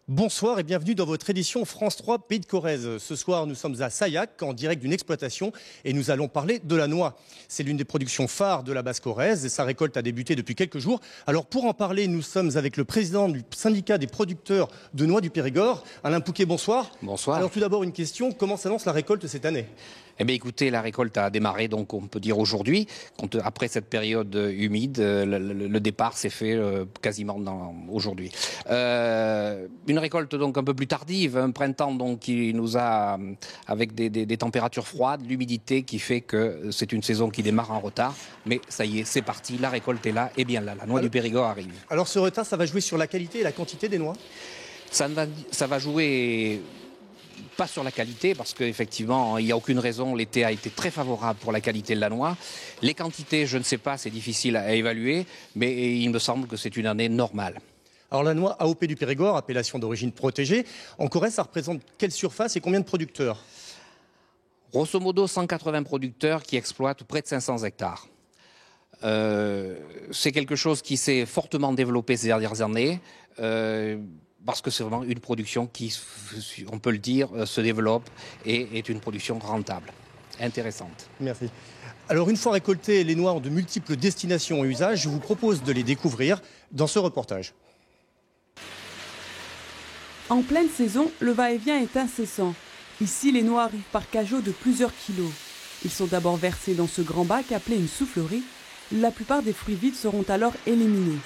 Bonsoir et bienvenue dans votre édition France 3 Pays de Corrèze. Ce soir, nous sommes à Sayac, en direct d'une exploitation, et nous allons parler de la noix. C'est l'une des productions phares de la Basse-Corrèze et sa récolte a débuté depuis quelques jours. Alors pour en parler, nous sommes avec le président du syndicat des producteurs de noix du Périgord, Alain Pouquet, bonsoir. Bonsoir. Alors tout d'abord une question, comment s'annonce la récolte cette année ? Eh bien écoutez, la récolte a démarré, donc on peut dire aujourd'hui, après cette période humide, le départ s'est fait quasiment aujourd'hui. Une récolte donc un peu plus tardive, un printemps donc qui nous a, avec des températures froides, l'humidité qui fait que c'est une saison qui démarre en retard, mais ça y est, c'est parti, la récolte est là, et bien là, la noix du Périgord arrive. Alors ce retard, ça va jouer sur la qualité et la quantité des noix ? Ça va jouer... Pas sur la qualité, parce qu'effectivement, il n'y a aucune raison. L'été a été très favorable pour la qualité de la noix. Les quantités, je ne sais pas, c'est difficile à évaluer, mais il me semble que c'est une année normale. Alors la noix AOP du Périgord, appellation d'origine protégée, en Corrèze, ça représente quelle surface et combien de producteurs ? Grosso modo, 180 producteurs qui exploitent près de 500 hectares. C'est quelque chose qui s'est fortement développé ces dernières années. Parce que c'est vraiment une production qui, on peut le dire, se développe et est une production rentable, intéressante. Merci. Alors une fois récoltées, les noix ont de multiples destinations et usages. Je vous propose de les découvrir dans ce reportage. En pleine saison, le va-et-vient est incessant. Ici, les noix arrivent par cajots de plusieurs kilos. Ils sont d'abord versés dans ce grand bac appelé une soufflerie. La plupart des fruits vides seront alors éliminés.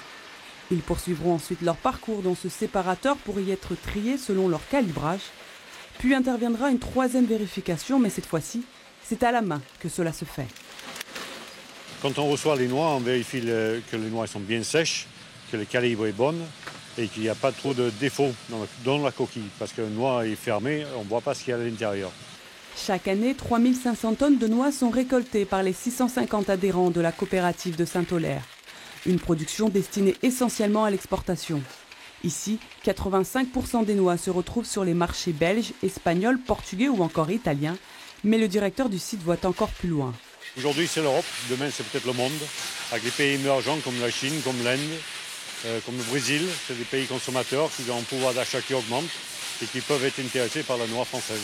Ils poursuivront ensuite leur parcours dans ce séparateur pour y être triés selon leur calibrage. Puis interviendra une troisième vérification, mais cette fois-ci, c'est à la main que cela se fait. Quand on reçoit les noix, on vérifie que les noix sont bien sèches, que le calibre est bon et qu'il n'y a pas trop de défauts dans la coquille. Parce qu'une noix est fermée, on ne voit pas ce qu'il y a à l'intérieur. Chaque année, 3500 tonnes de noix sont récoltées par les 650 adhérents de la coopérative de Saint-Aulaire. Une production destinée essentiellement à l'exportation. Ici, 85% des noix se retrouvent sur les marchés belges, espagnols, portugais ou encore italiens. Mais le directeur du site voit encore plus loin. Aujourd'hui, c'est l'Europe. Demain, c'est peut-être le monde. Avec les pays émergents comme la Chine, comme l'Inde, comme le Brésil. C'est des pays consommateurs qui ont un pouvoir d'achat qui augmente et qui peuvent être intéressés par la noix française.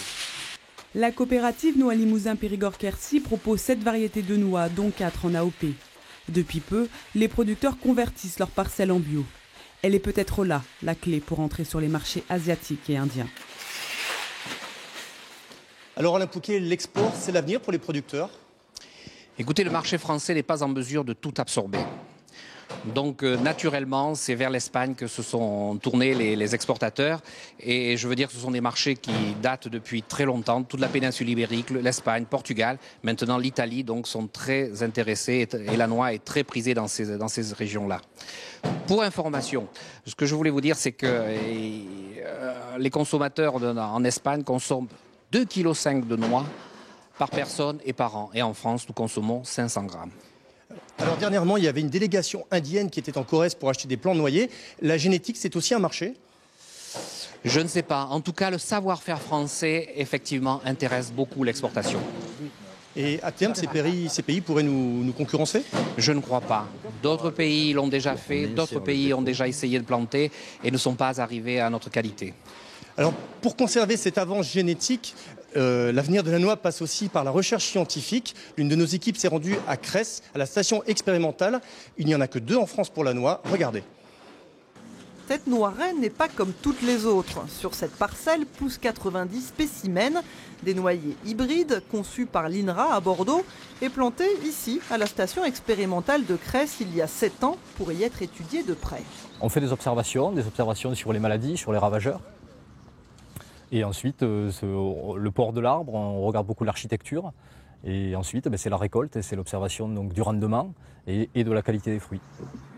La coopérative Noix Limousin Périgord-Quercy propose 7 variétés de noix, dont 4 en AOP. Depuis peu, les producteurs convertissent leurs parcelles en bio. Elle est peut-être là, la clé pour entrer sur les marchés asiatiques et indiens. Alors Alain Pouquet, l'export, c'est l'avenir pour les producteurs ? Écoutez, le marché français n'est pas en mesure de tout absorber. Donc naturellement, c'est vers l'Espagne que se sont tournés les exportateurs. Et je veux dire que ce sont des marchés qui datent depuis très longtemps. Toute la péninsule ibérique, l'Espagne, Portugal, maintenant l'Italie, donc sont très intéressés. Et la noix est très prisée dans ces régions-là. Pour information, ce que je voulais vous dire, c'est que les consommateurs en Espagne consomment 2,5 kg de noix par personne et par an. Et en France, nous consommons 500 grammes. Alors dernièrement, il y avait une délégation indienne qui était en Corrèze pour acheter des plants de noyer. La génétique, c'est aussi un marché ? Je ne sais pas. En tout cas, le savoir-faire français, effectivement, intéresse beaucoup l'exportation. Et à terme, ces pays pourraient nous concurrencer ? Je ne crois pas. D'autres pays l'ont déjà fait, d'autres pays ont déjà essayé de planter et ne sont pas arrivés à notre qualité. Alors, pour conserver cette avance génétique, l'avenir de la noix passe aussi par la recherche scientifique. L'une de nos équipes s'est rendue à Cresse, à la station expérimentale. Il n'y en a que 2 en France pour la noix. Regardez. Cette noix reine n'est pas comme toutes les autres. Sur cette parcelle poussent 90 spécimens, des noyers hybrides conçus par l'INRA à Bordeaux et plantés ici, à la station expérimentale de Cresse, il y a 7 ans, pour y être étudiés de près. On fait des observations sur les maladies, sur les ravageurs. Et ensuite, le port de l'arbre, on regarde beaucoup l'architecture. Et ensuite, c'est la récolte, et c'est l'observation donc, du rendement et de la qualité des fruits.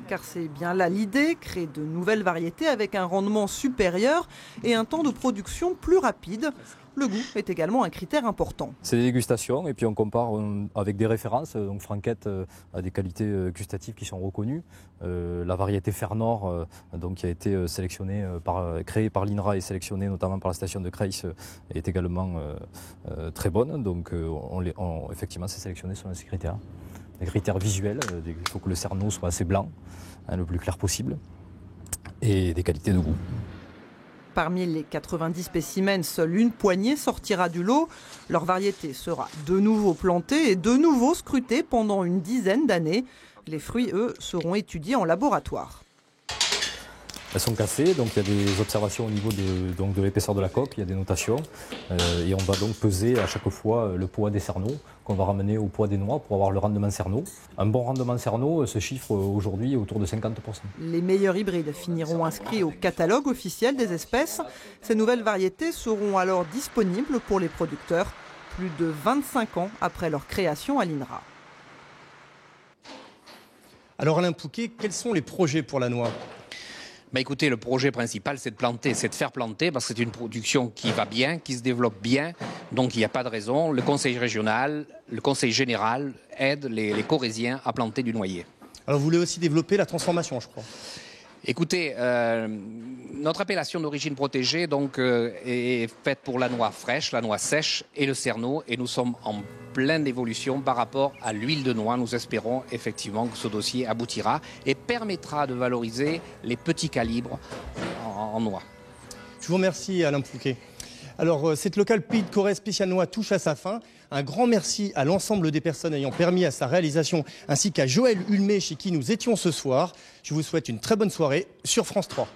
Car c'est bien là l'idée, créer de nouvelles variétés avec un rendement supérieur et un temps de production plus rapide. Le goût est également un critère important. C'est des dégustations et puis on compare avec des références. Donc Franquette a des qualités gustatives qui sont reconnues. La variété Fernor, donc qui a été sélectionnée, créée par l'INRA et sélectionnée notamment par la station de Cresse, est également très bonne. Donc effectivement, c'est sélectionné selon ces critères. Des critères visuels, il faut que le cerneau soit assez blanc, le plus clair possible, et des qualités de goût. Parmi les 90 spécimens, seule une poignée sortira du lot. Leur variété sera de nouveau plantée et de nouveau scrutée pendant une dizaine d'années. Les fruits, eux, seront étudiés en laboratoire. Elles sont cassées, donc il y a des observations au niveau de l'épaisseur de la coque, il y a des notations. Et on va donc peser à chaque fois le poids des cerneaux qu'on va ramener au poids des noix pour avoir le rendement cerneau. Un bon rendement cerneau se chiffre aujourd'hui autour de 50%. Les meilleurs hybrides finiront inscrits au catalogue officiel des espèces. Ces nouvelles variétés seront alors disponibles pour les producteurs plus de 25 ans après leur création à l'INRA. Alors Alain Pouquet, quels sont les projets pour la noix ? Écoutez, le projet principal, c'est de planter, c'est de faire planter, parce que c'est une production qui va bien, qui se développe bien, donc il n'y a pas de raison. Le conseil régional, le conseil général aident les Corréziens à planter du noyer. Alors vous voulez aussi développer la transformation, je crois. Écoutez, notre appellation d'origine protégée donc, est faite pour la noix fraîche, la noix sèche et le cerneau. Et nous sommes en pleine évolution par rapport à l'huile de noix. Nous espérons effectivement que ce dossier aboutira et permettra de valoriser les petits calibres en noix. Je vous remercie Alain Pouquet. Alors, cette locale Pays de Corrèze spéciale noix touche à sa fin. Un grand merci à l'ensemble des personnes ayant permis à sa réalisation, ainsi qu'à Joël Hulmet, chez qui nous étions ce soir. Je vous souhaite une très bonne soirée sur France 3.